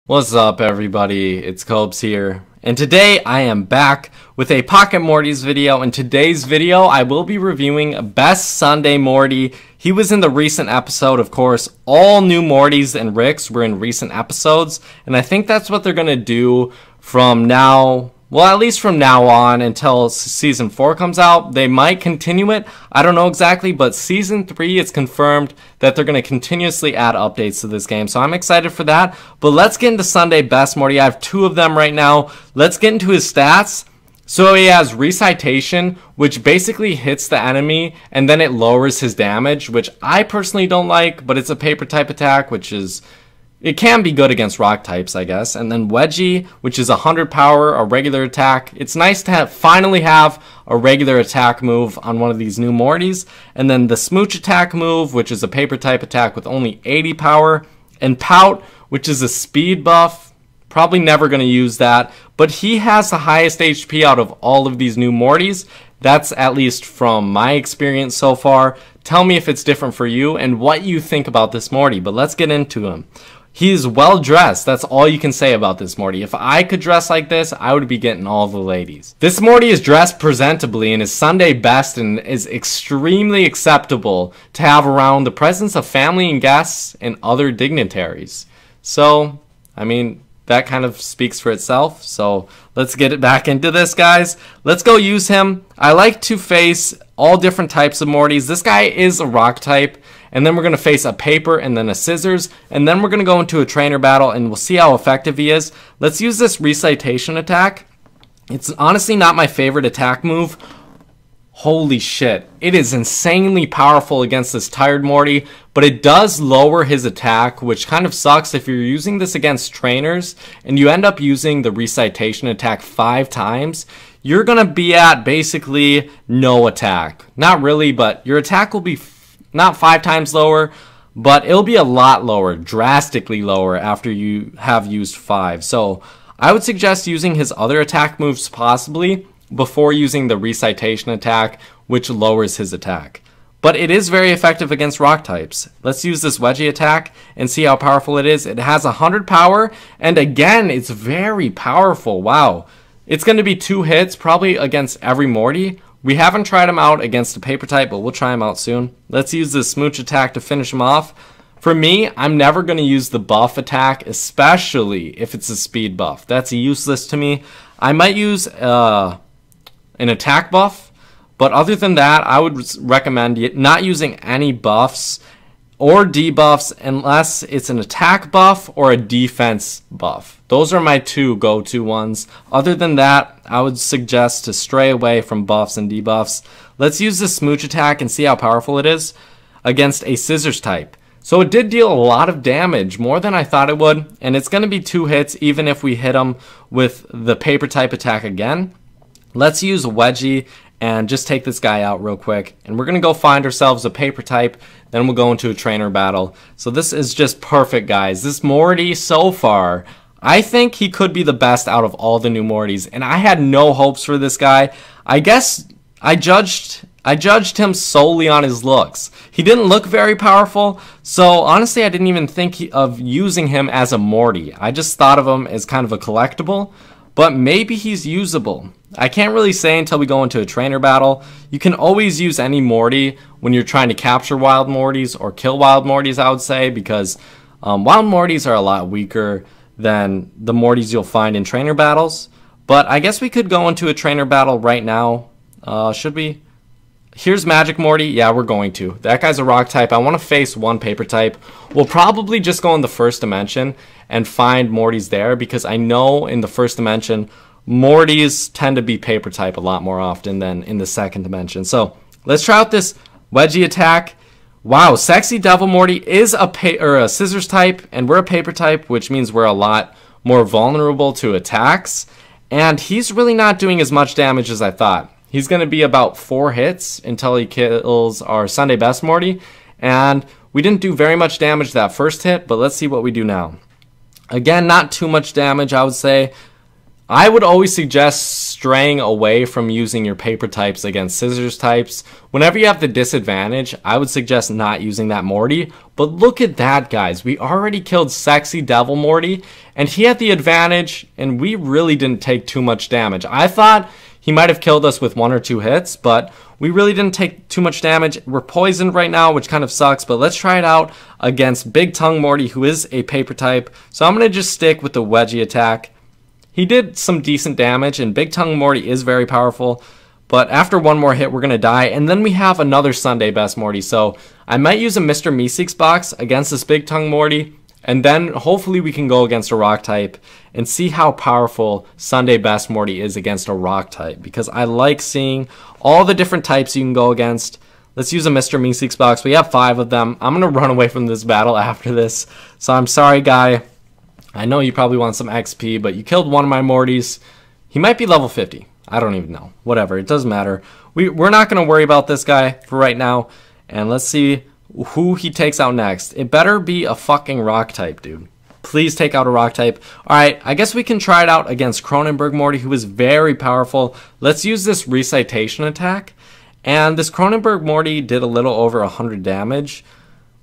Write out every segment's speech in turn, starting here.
What's up, everybody? It's Cobes here, and today I am back with a Pocket Mortys video. In today's video, I will be reviewing Best Sunday Morty. He was in the recent episode, of course. All new Mortys and Ricks were in recent episodes, and I think that's what they're gonna do from now. Well, at least from now on until Season 4 comes out. They might continue it. I don't know exactly, but Season 3, it's confirmed that they're going to continuously add updates to this game. So I'm excited for that. But let's get into Sunday Best Morty. I have two of them right now. Let's get into his stats. So he has Recitation, which basically hits the enemy, and then it lowers his damage, which I personally don't like, but it's a paper type attack, which is... it can be good against rock types, I guess. And then Wedgie, which is 100 power, a regular attack. It's nice to finally have a regular attack move on one of these new Mortys. And then the Smooch attack move, which is a paper type attack with only 80 power. And Pout, which is a speed buff. Probably never going to use that. But he has the highest HP out of all of these new Mortys. That's at least from my experience so far. Tell me if it's different for you and what you think about this Morty. But let's get into him. He's well dressed. That's all you can say about this Morty. If I could dress like this, I would be getting all the ladies. This Morty is dressed presentably and is Sunday best and is extremely acceptable to have around the presence of family and guests and other dignitaries. So, I mean, that kind of speaks for itself. So let's get it back into this, guys. Let's go use him. I like to face all different types of Mortys. This guy is a rock type. And then we're going to face a paper and then a scissors. And then we're going to go into a trainer battle and we'll see how effective he is. Let's use this Recitation attack. It's honestly not my favorite attack move. Holy shit. It is insanely powerful against this tired Morty. But it does lower his attack, which kind of sucks if you're using this against trainers. And you end up using the Recitation attack 5 times. You're going to be at basically no attack. Not really, but your attack will be not 5 times lower, but it'll be a lot lower, drastically lower after you have used 5. So I would suggest using his other attack moves possibly before using the Recitation attack, which lowers his attack. But it is very effective against rock types. Let's use this Wedgie attack and see how powerful it is. It has 100 power, and again, it's very powerful. Wow. It's going to be 2 hits, probably against every Morty. We haven't tried him out against a paper type, but we'll try him out soon. Let's use this Smooch attack to finish him off. For me, I'm never going to use the buff attack, especially if it's a speed buff. That's useless to me. I might use an attack buff, but other than that, I would recommend not using any buffs or debuffs unless it's an attack buff or a defense buff. Those are my 2 go-to ones. Other than that, I would suggest to stray away from buffs and debuffs. Let's use this Smooch attack and see how powerful it is against a scissors type. So it did deal a lot of damage, more than I thought it would, and it's going to be 2 hits even if we hit him with the paper type attack again. Let's use Wedgie and just take this guy out real quick. And we're going to go find ourselves a paper type. Then we'll go into a trainer battle. So this is just perfect, guys. This Morty so far, I think he could be the best out of all the new Mortys. And I had no hopes for this guy. I guess I judged him solely on his looks. He didn't look very powerful. So honestly, I didn't even think of using him as a Morty. I just thought of him as kind of a collectible. But maybe he's usable. I can't really say until we go into a trainer battle. You can always use any Morty when you're trying to capture wild Mortys or kill wild Mortys, I would say, because wild Mortys are a lot weaker than the Mortys you'll find in trainer battles. But I guess we could go into a trainer battle right now. Should we? Here's Magic Morty. Yeah, we're going to. That guy's a rock type. I want to face one paper type. We'll probably just go in the first dimension and find Mortys there because I know in the first dimension, Mortys tend to be paper type a lot more often than in the second dimension. So let's try out this Wedgie attack. Wow, Sexy Devil Morty is a scissors type, and we're a paper type, which means we're a lot more vulnerable to attacks. And he's really not doing as much damage as I thought. He's going to be about 4 hits until he kills our Sunday Best Morty. And we didn't do very much damage that first hit, but let's see what we do now. Again, not too much damage, I would say. I would always suggest straying away from using your paper types against scissors types. Whenever you have the disadvantage, I would suggest not using that Morty. But look at that, guys. We already killed Sexy Devil Morty, and he had the advantage, and we really didn't take too much damage. I thought he might have killed us with 1 or 2 hits, but we really didn't take too much damage. We're poisoned right now, which kind of sucks, but let's try it out against Big Tongue Morty, who is a paper type. So I'm going to just stick with the wedgie attack. He did some decent damage, and Big Tongue Morty is very powerful, but after 1 more hit, we're going to die, and then we have another Sunday Best Morty. So I might use a Mr. Meeseeks box against this Big Tongue Morty, and then hopefully we can go against a rock type and see how powerful Sunday Best Morty is against a rock type, because I like seeing all the different types you can go against. Let's use a Mr. Meeseeks box. We have 5 of them. I'm going to run away from this battle after this, so I'm sorry, guy. I know you probably want some XP, but you killed one of my Mortys. He might be level 50. I don't even know. Whatever. It doesn't matter. We're not going to worry about this guy for right now. And let's see who he takes out next. It better be a fucking rock type, dude. Please take out a rock type. Alright, I guess we can try it out against Cronenberg Morty, who is very powerful. Let's use this recitation attack. And this Cronenberg Morty did a little over 100 damage,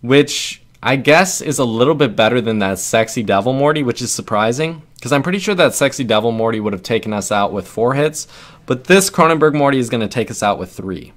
which I guess is a little bit better than that Sexy Devil Morty, which is surprising, because I'm pretty sure that Sexy Devil Morty would have taken us out with 4 hits, but this Cronenberg Morty is going to take us out with 3.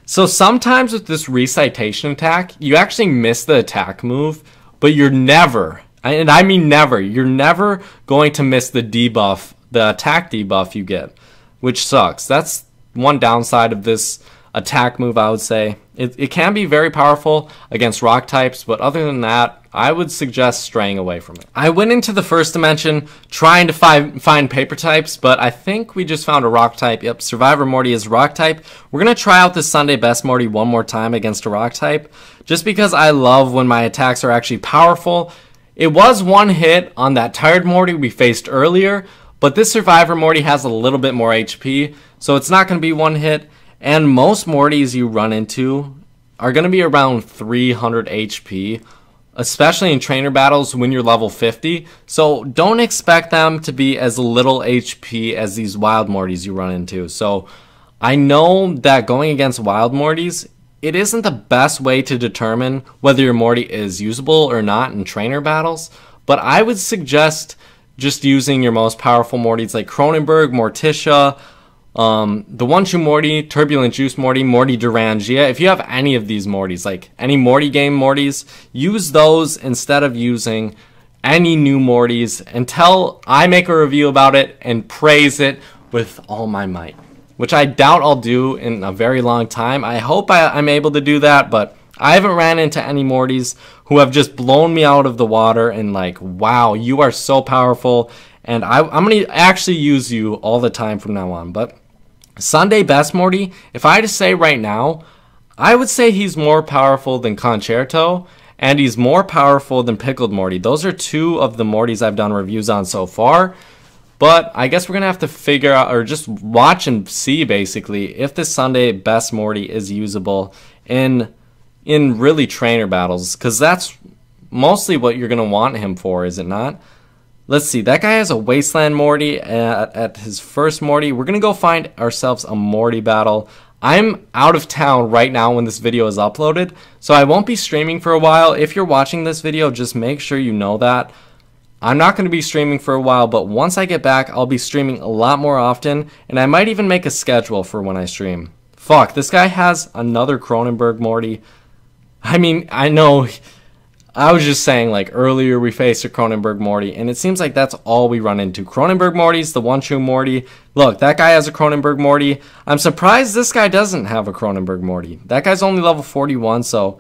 So sometimes with this recitation attack, you actually miss the attack move, but you're never, and I mean never, you're never going to miss the debuff, the attack debuff you get, which sucks. That's one downside of this attack move, I would say. It can be very powerful against rock types, but other than that, I would suggest straying away from it. I went into the first dimension trying to find paper types, but I think we just found a rock type. Yep, Survivor Morty is rock type. We're going to try out this Sunday Best Morty one more time against a rock type, just because I love when my attacks are actually powerful. It was 1 hit on that Tired Morty we faced earlier, but this Survivor Morty has a little bit more HP, so it's not going to be 1 hit. And most Mortys you run into are going to be around 300 HP, especially in trainer battles when you're level 50. So don't expect them to be as little HP as these wild Mortys you run into. So I know that going against wild Mortys, it isn't the best way to determine whether your Morty is usable or not in trainer battles, but I would suggest just using your most powerful Mortys like Cronenberg, Morticia, the One True Morty, Turbulent Juice Morty, Morty Durangia. If you have any of these Mortys, like any Morty game Mortys, use those instead of using any new Mortys until I make a review about it and praise it with all my might, which I doubt I'll do in a very long time. I hope I'm able to do that, but I haven't ran into any Mortys who have just blown me out of the water and like, wow, you are so powerful, and I'm going to actually use you all the time from now on. But Sunday Best Morty, if I had to say right now, I would say he's more powerful than Concerto, and he's more powerful than Pickled Morty. Those are 2 of the Mortys I've done reviews on so far, but I guess we're going to have to figure out, or just watch and see basically, if this Sunday Best Morty is usable in really trainer battles, because that's mostly what you're going to want him for, is it not? Let's see, that guy has a Wasteland Morty at his first Morty. We're going to go find ourselves a Morty battle. I'm out of town right now when this video is uploaded, so I won't be streaming for a while. If you're watching this video, just make sure you know that. I'm not going to be streaming for a while, but once I get back, I'll be streaming a lot more often, and I might even make a schedule for when I stream. Fuck, this guy has another Cronenberg Morty. I mean, I know, I was just saying, like, earlier we faced a Cronenberg Morty, and it seems like that's all we run into. Cronenberg Morty's the One True Morty. Look, that guy has a Cronenberg Morty. I'm surprised this guy doesn't have a Cronenberg Morty. That guy's only level 41, so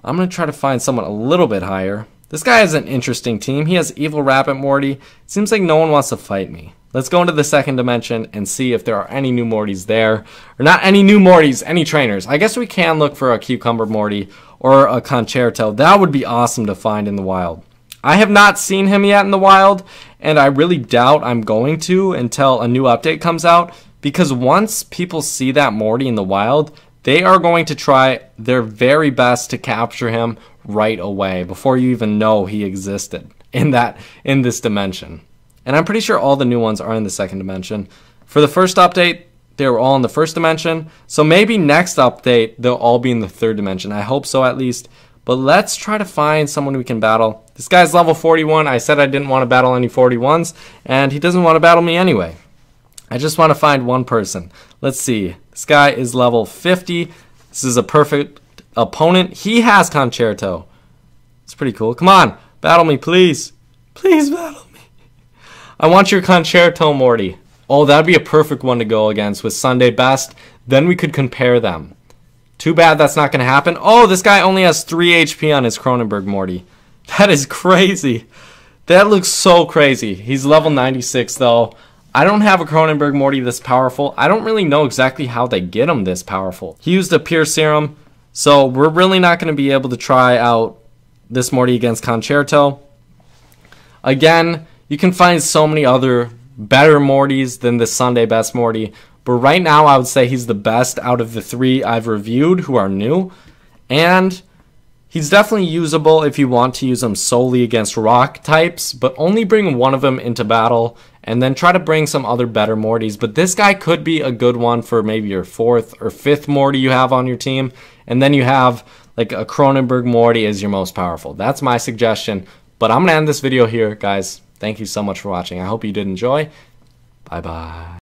I'm going to try to find someone a little bit higher. This guy has an interesting team. He has Evil Rabbit Morty. It seems like no one wants to fight me. Let's go into the second dimension and see if there are any new Mortys there. Or not any new Mortys, any trainers. I guess we can look for a Cucumber Morty or a Concerto. That would be awesome to find in the wild. I have not seen him yet in the wild, and I really doubt I'm going to until a new update comes out, because once people see that Morty in the wild, they are going to try their very best to capture him right away before you even know he existed in this dimension. And I'm pretty sure all the new ones are in the second dimension. For the first update, they were all in the first dimension. So maybe next update, they'll all be in the third dimension. I hope so at least. But let's try to find someone we can battle. This guy's level 41. I said I didn't want to battle any 41s. And he doesn't want to battle me anyway. I just want to find one person. Let's see. This guy is level 50. This is a perfect opponent. He has Concerto. It's pretty cool. Come on. Battle me, please. Please battle me. I want your Concerto, Morty. Oh, that'd be a perfect one to go against with Sunday Best. Then we could compare them. Too bad that's not going to happen. Oh, this guy only has 3 HP on his Cronenberg Morty. That is crazy. That looks so crazy. He's level 96, though. I don't have a Cronenberg Morty this powerful. I don't really know exactly how they get him this powerful. He used a pure serum, so we're really not going to be able to try out this Morty against Concerto. Again, you can find so many other better Mortys than the Sunday Best Morty, but right now I would say he's the best out of the 3 I've reviewed who are new, and he's definitely usable if you want to use him solely against rock types, but only bring one of them into battle and then try to bring some other better Mortys. But this guy could be a good one for maybe your 4th or 5th Morty you have on your team, and then you have like a Cronenberg Morty as your most powerful. That's my suggestion, but I'm going to end this video here, guys. Thank you so much for watching. I hope you did enjoy. Bye-bye.